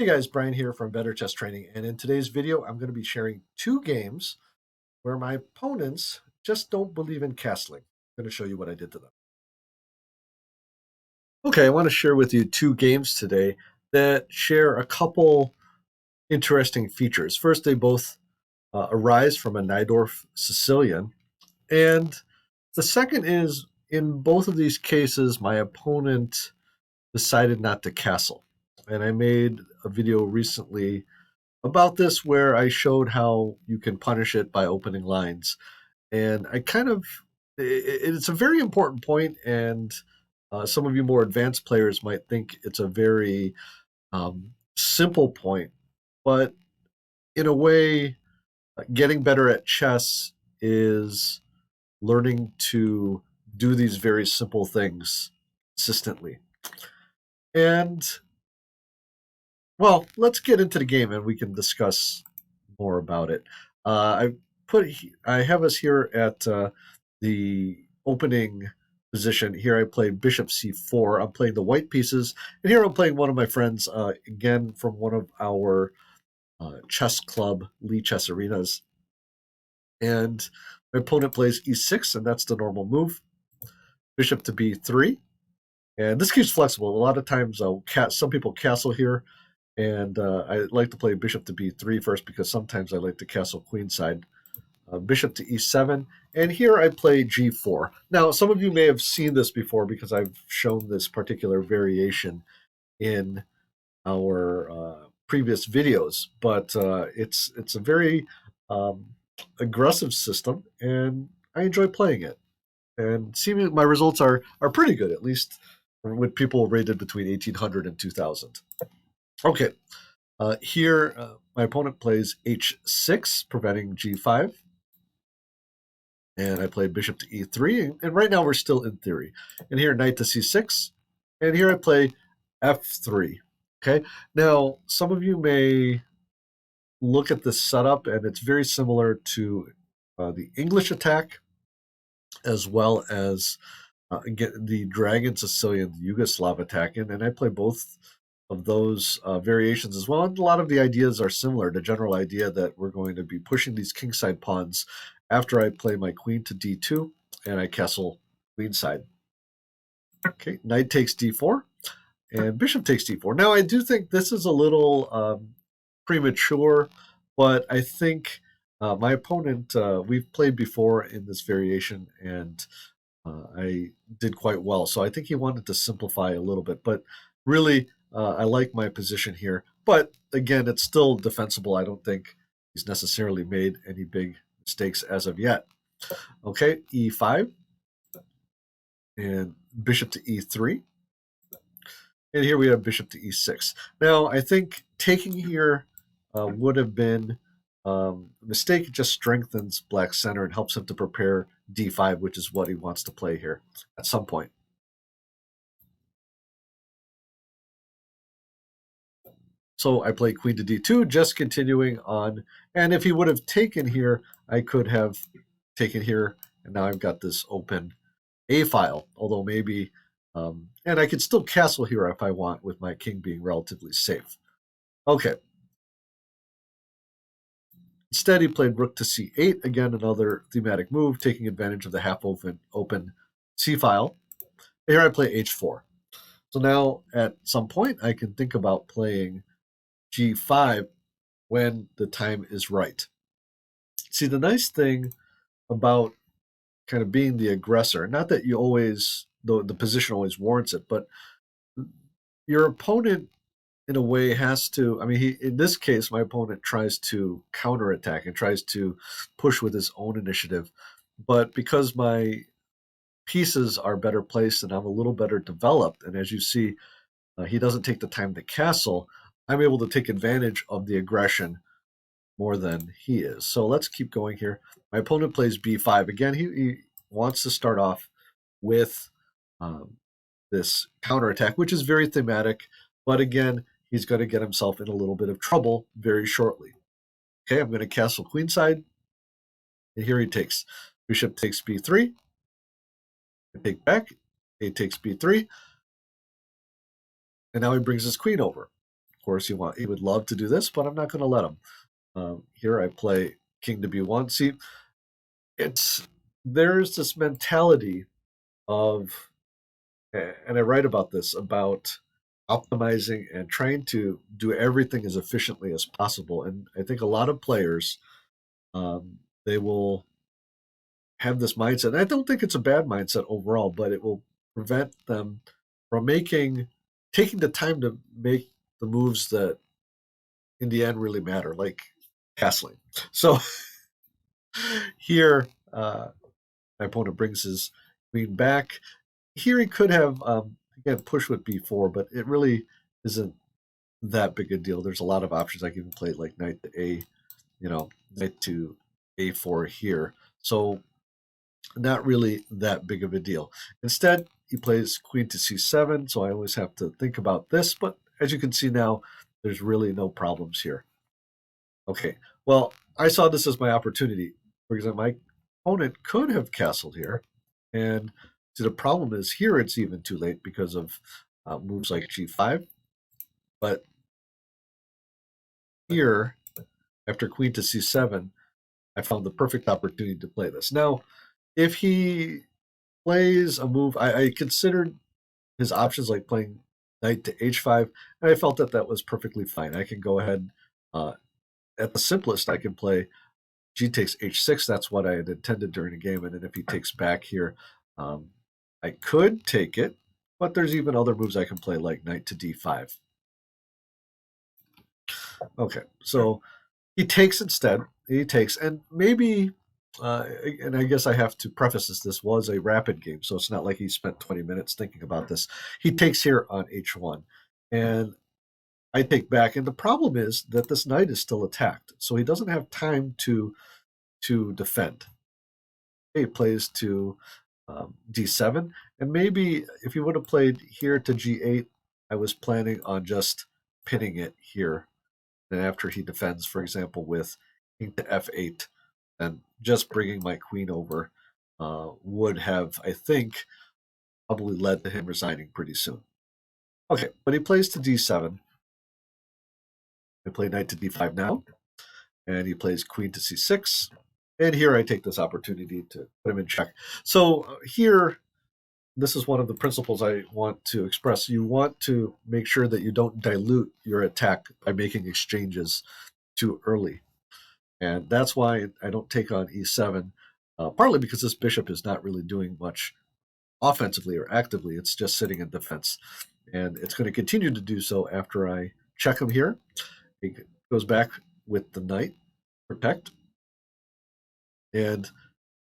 Hey guys, Brian here from Better Chess Training, and in today's video, I'm going to be sharing two games where my opponents just don't believe in castling. I'm going to show you what I did to them. Okay, I want to share with you two games today that share a couple interesting features. First, they both arise from a Najdorf Sicilian, and the second is in both of these cases, my opponent decided not to castle. And I made a video recently about this where I showed how you can punish it by opening lines. And it's a very important point, and some of you more advanced players might think it's a very simple point. But in a way, getting better at chess is learning to do these very simple things consistently. And well, let's get into the game and we can discuss more about it. I I have us here at the opening position. Here I play Bishop C4. I'm playing the white pieces, and here I'm playing one of my friends again from one of our chess club Lee Chess Arenas. And my opponent plays E6, and that's the normal move. Bishop to B3, and this game's flexible. A lot of times, some people castle here. And I like to play bishop to b3 first because sometimes I like to castle queenside. Bishop to e7, and here I play g4. Now, some of you may have seen this before because I've shown this particular variation in our previous videos, but it's a very aggressive system, and I enjoy playing it. And seemingly my results are pretty good, at least with people rated between 1800 and 2000. Okay, here my opponent plays h6, preventing g5. And I play bishop to e3, and right now we're still in theory. And here knight to c6, and here I play f3. Okay, now some of you may look at this setup, and it's very similar to the English attack, as well as the Dragon Sicilian Yugoslav attack, and I play both of those variations as well. And a lot of the ideas are similar. The general idea that we're going to be pushing these kingside pawns after I play my queen to d2 and I castle queenside. Okay, knight takes d4 and bishop takes d4. Now, I do think this is a little premature, but I think my opponent, we've played before in this variation, and I did quite well. So I think he wanted to simplify a little bit, but really, I like my position here. But again, it's still defensible. I don't think he's necessarily made any big mistakes as of yet. Okay, e5 and bishop to e3. And here we have bishop to e6. Now, I think taking here would have been a mistake. It just strengthens black's center and helps him to prepare d5, which is what he wants to play here at some point. So I play queen to d2, just continuing on. And if he would have taken here, I could have taken here, and now I've got this open A file, although maybe, and I could still castle here if I want, with my king being relatively safe. Okay. Instead, he played rook to c8, again, another thematic move, taking advantage of the half-open c file. Here I play h4. So now, at some point, I can think about playing g5 when the time is right. See, the nice thing about kind of being the aggressor, not that you always, the position always warrants it, but your opponent, in a way, has to, I mean, in this case, my opponent tries to counterattack and tries to push with his own initiative. But because my pieces are better placed and I'm a little better developed, and as you see, he doesn't take the time to castle, I'm able to take advantage of the aggression more than he is. So let's keep going here. My opponent plays b5. Again, he wants to start off with this counterattack, which is very thematic. But again, he's going to get himself in a little bit of trouble very shortly. Okay, I'm going to castle queenside. And here he takes. Bishop takes b3. I take back. A takes b3. And now he brings his queen over. Of course, he would love to do this, but I'm not going to let him. Here I play king to b1. See, there's this mentality of, and I write about this, about optimizing and trying to do everything as efficiently as possible. And I think a lot of players, they will have this mindset. And I don't think it's a bad mindset overall, but it will prevent them from taking the time to make the moves that in the end really matter, like castling. So here, my opponent brings his queen back. Here he could have, again, push with b4, but it really isn't that big a deal. There's a lot of options. I can even play like knight to a, knight to a4 here. So not really that big of a deal. Instead, he plays queen to c7, so I always have to think about this. But as you can see now, there's really no problems here. Okay, well, I saw this as my opportunity. For example, my opponent could have castled here. And so the problem is here it's even too late because of moves like g5. But here, after queen to c7, I found the perfect opportunity to play this. Now, if he plays a move, I considered his options like playing knight to h5, and I felt that was perfectly fine. I can go ahead, at the simplest, I can play g takes h6. That's what I had intended during the game, and then if he takes back here, I could take it, but there's even other moves I can play like knight to d5. Okay, so he takes instead. He takes, and maybe, and I guess I have to preface this was a rapid game, so it's not like he spent 20 minutes thinking about this. He takes here on h1, and I take back, and the problem is that this knight is still attacked, so he doesn't have time to defend. He plays to d7, and maybe if he would have played here to g8, I was planning on just pinning it here. And after he defends, for example, with king to f8, and just bringing my queen over would have, I think, probably led to him resigning pretty soon. Okay, but he plays to d7. I play knight to d5 now, and he plays queen to c6. And here I take this opportunity to put him in check. So here, this is one of the principles I want to express. You want to make sure that you don't dilute your attack by making exchanges too early. And that's why I don't take on e7, partly because this bishop is not really doing much offensively or actively. It's just sitting in defense. And it's going to continue to do so after I check him here. He goes back with the knight, protect. And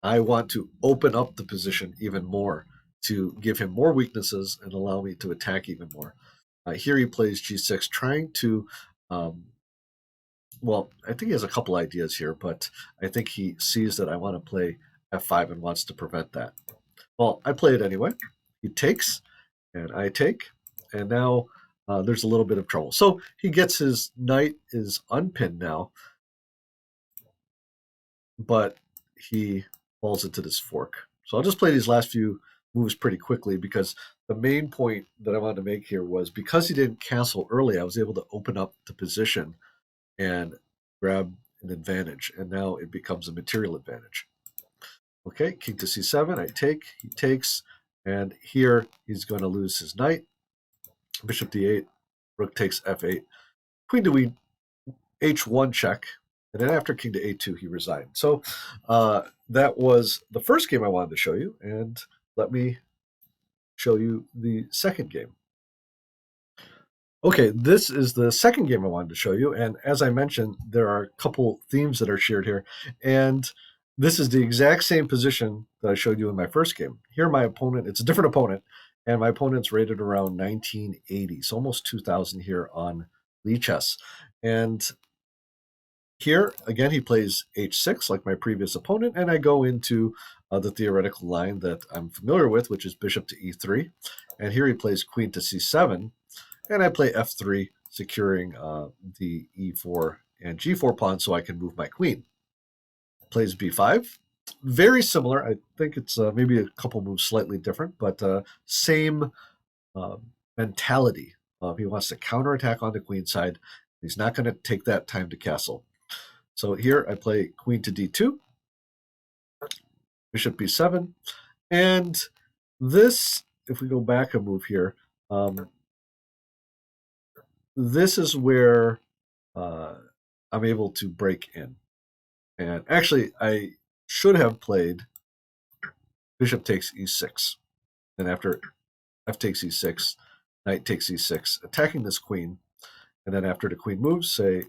I want to open up the position even more to give him more weaknesses and allow me to attack even more. Here he plays g6, trying to, well, I think he has a couple ideas here, but I think he sees that I want to play f5 and wants to prevent that. Well, I play it anyway. He takes, and I take, and now there's a little bit of trouble. So he gets his knight is unpinned now, but he falls into this fork. So I'll just play these last few moves pretty quickly because the main point that I wanted to make here was because he didn't castle early, I was able to open up the position and grab an advantage, and now it becomes a material advantage. Okay, king to c7, I take, he takes, and here he's going to lose his knight. Bishop d8, rook takes f8, queen to h1 check, and then after king to a2, he resigned. So that was the first game I wanted to show you, and let me show you the second game. Okay, this is the second game I wanted to show you, and as I mentioned, there are a couple themes that are shared here, and this is the exact same position that I showed you in my first game. Here my opponent, it's a different opponent, and my opponent's rated around 1980, so almost 2000 here on Lichess. And here, again, he plays h6 like my previous opponent, and I go into the theoretical line that I'm familiar with, which is bishop to e3. And here he plays queen to c7, and I play f3, securing the e4 and g4 pawn so I can move my queen. Plays b5. Very similar. I think it's maybe a couple moves slightly different, but same mentality He wants to counterattack on the queen side. He's not going to take that time to castle. So here I play queen to d2, bishop b7, and this, if we go back a move here, this is where I'm able to break in. And actually, I should have played bishop takes e6. And after f takes e6, knight takes e6, attacking this queen. And then after the queen moves, say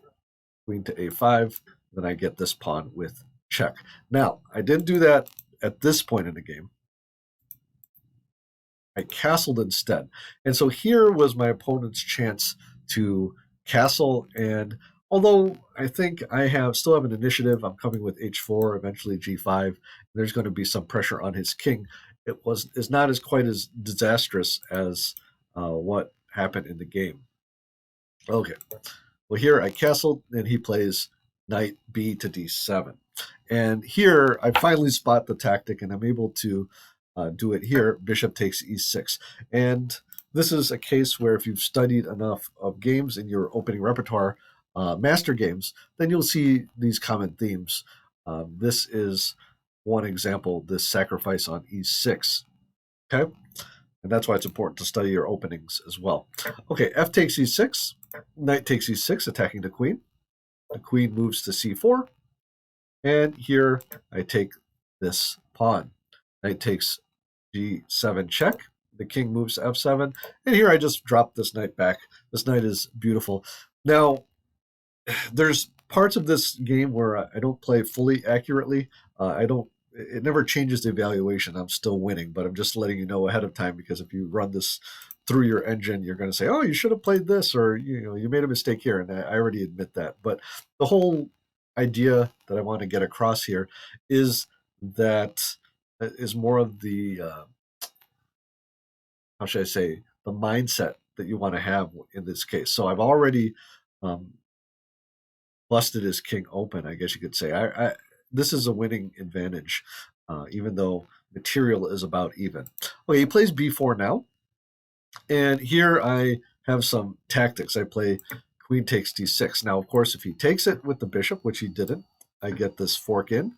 queen to a5, then I get this pawn with check. Now, I didn't do that at this point in the game. I castled instead. And so here was my opponent's chance to castle. And although I think I still have an initiative, I'm coming with h4, eventually g5. There's going to be some pressure on his king. It's not as quite as disastrous as what happened in the game. Okay, well here I castled, and he plays knight b to d7. And here I finally spot the tactic, and I'm able to do it here. Bishop takes e6. And this is a case where if you've studied enough of games in your opening repertoire, master games, then you'll see these common themes. This is one example, this sacrifice on e6. Okay? And that's why it's important to study your openings as well. Okay, f takes e6. Knight takes e6, attacking the queen. The queen moves to c4. And here I take this pawn. Knight takes g7 check. The king moves to f7. And here I just drop this knight back. This knight is beautiful. Now, there's parts of this game where I don't play fully accurately. It never changes the evaluation. I'm still winning, but I'm just letting you know ahead of time, because if you run this through your engine, you're going to say, oh, you should have played this, or you made a mistake here. And I already admit that. But the whole idea that I want to get across here is more of the, how should I say, the mindset that you want to have in this case. So I've already busted his king open, I guess you could say. This is a winning advantage, even though material is about even. Okay, he plays b4 now. And here I have some tactics. I play queen takes d6. Now, of course, if he takes it with the bishop, which he didn't, I get this fork in.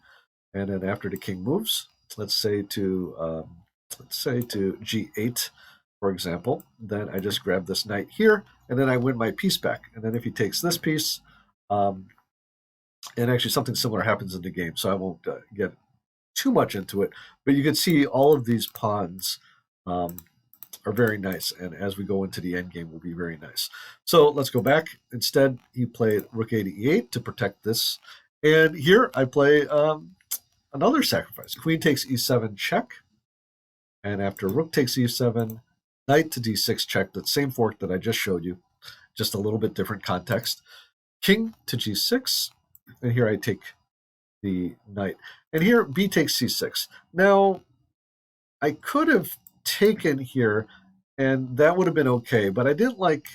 And then after the king moves, let's say to g8, for example, then I just grab this knight here, and then I win my piece back. And then if he takes this piece, and actually something similar happens in the game, so I won't get too much into it. But you can see all of these pawns are very nice, and as we go into the end game, will be very nice. So let's go back. Instead, he played rook a to e8 to protect this. And here I play another sacrifice. Queen takes e7 check. And after rook takes e7, knight to d6 check, that same fork that I just showed you, just a little bit different context. King to g6, and here I take the knight. And here b takes c6. Now, I could have taken here, and that would have been okay, but I didn't like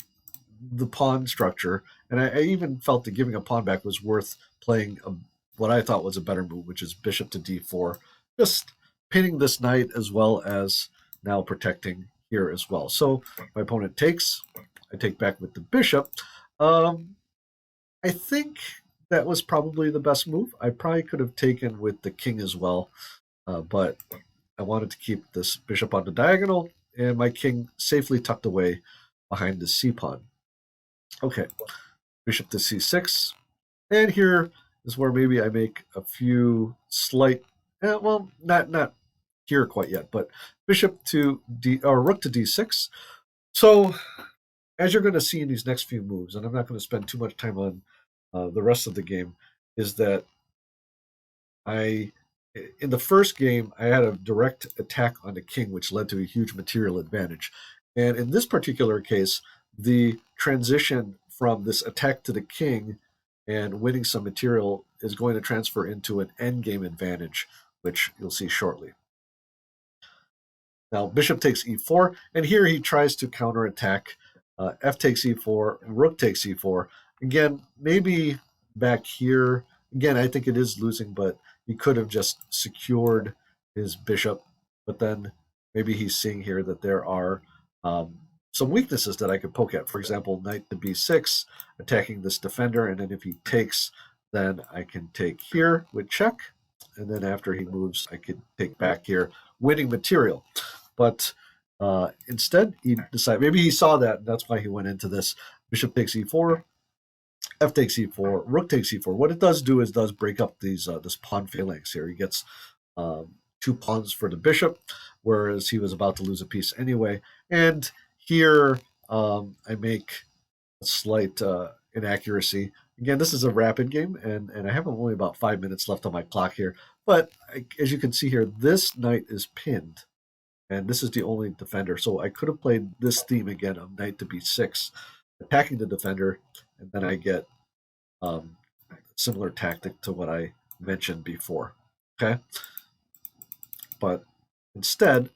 the pawn structure, and I even felt that giving a pawn back was worth playing what I thought was a better move, which is bishop to d4, just pinning this knight as well as now protecting here as well. So my opponent takes, I take back with the bishop. I think that was probably the best move. I probably could have taken with the king as well, but I wanted to keep this bishop on the diagonal and my king safely tucked away behind the c-pawn. Okay, bishop to c6. And here is where maybe I make a few slight, well, not here quite yet, but bishop to rook to d6. So as you're going to see in these next few moves, and I'm not going to spend too much time on the rest of the game, is that in the first game, I had a direct attack on the king, which led to a huge material advantage. And in this particular case, the transition from this attack to the king and winning some material is going to transfer into an endgame advantage, which you'll see shortly. Now, bishop takes e4, and here he tries to counterattack. F takes e4, rook takes e4. Again, maybe back here, again, I think it is losing, but he could have just secured his bishop. But then maybe he's seeing here that there are some weaknesses that I could poke at. For example, knight to b6, attacking this defender, and then if he takes, then I can take here with check, and then after he moves, I could take back here, winning material. But instead, he decided, maybe he saw that, and that's why he went into this. Bishop takes e4, f takes e4, rook takes e4. What it does do is does break up these this pawn phalanx here. He gets 2 pawns for the bishop, whereas he was about to lose a piece anyway. And here I make a slight inaccuracy. Again, this is a rapid game, and I have only about 5 minutes left on my clock here. But as you can see here, this knight is pinned, and this is the only defender. So I could have played this theme again of knight to b6, attacking the defender, and then I get similar tactic to what I mentioned before. Okay, but instead,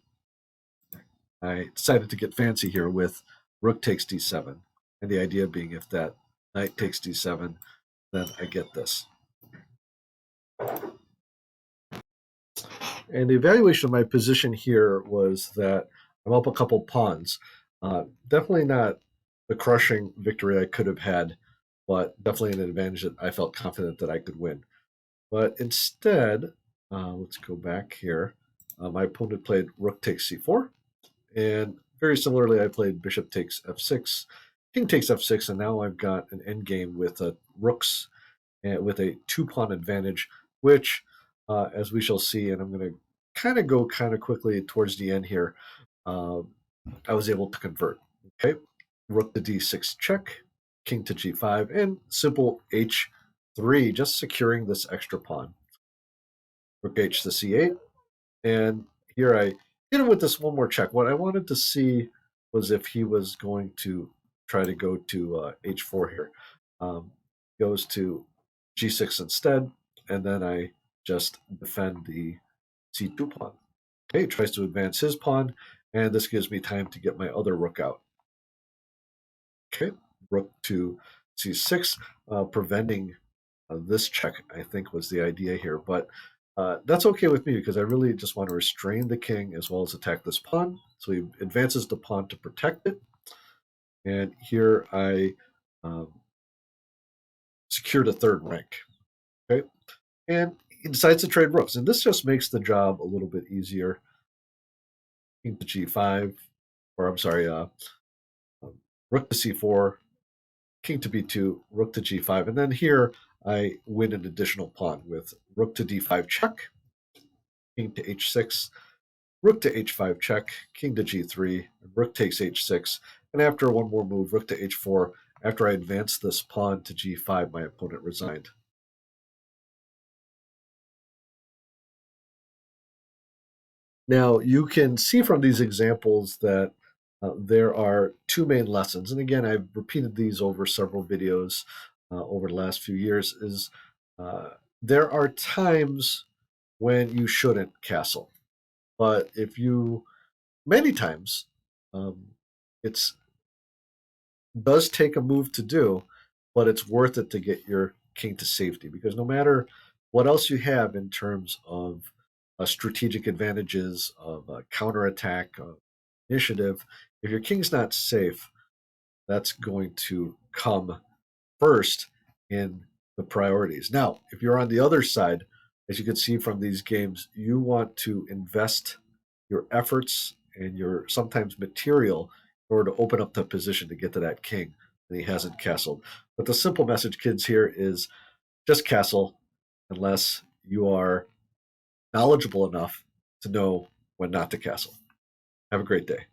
I decided to get fancy here with rook takes d7, and the idea being if that knight takes d7, then I get this. And the evaluation of my position here was that I'm up a couple pawns. Definitely not the crushing victory I could have had, but definitely an advantage that I felt confident that I could win. But instead, let's go back here. My opponent played rook takes c4, and very similarly, I played bishop takes f6, king takes f6, and now I've got an endgame with rooks and with a 2-pawn advantage, which, as we shall see, and I'm going to go quickly towards the end here, I was able to convert. Okay, rook to d6 check, king to g5, and simple h3, just securing this extra pawn. Rook h to c8, and here I hit him with this one more check. What I wanted to see was if he was going to try to go to h4 here. Goes to g6 instead, and then I just defend the c2 pawn. Okay, tries to advance his pawn, and this gives me time to get my other rook out. Okay, rook to c6, preventing this check, I think, was the idea here. But that's okay with me because I really just want to restrain the king as well as attack this pawn. So he advances the pawn to protect it. And here I secured a 3rd rank. Okay, and he decides to trade rooks. And this just makes the job a little bit easier. King to g5, or I'm sorry, rook to c4, king to b2, rook to g5. And then here I win an additional pawn with rook to d5 check, king to h6, rook to h5 check, king to g3, rook takes h6. And after one more move, rook to h4, after I advance this pawn to g5, my opponent resigned. Now, you can see from these examples that there are 2 main lessons. And again, I've repeated these over several videos over the last few years, is there are times when you shouldn't castle. But many times, it's does take a move to do, but it's worth it to get your king to safety, because no matter what else you have in terms of strategic advantages of counterattack, initiative, if your king's not safe, that's going to come first in the priorities. Now, if you're on the other side, as you can see from these games, you want to invest your efforts and your sometimes material in order to open up the position to get to that king, and he hasn't castled. But the simple message, kids, here is just castle unless you are knowledgeable enough to know when not to castle. Have a great day.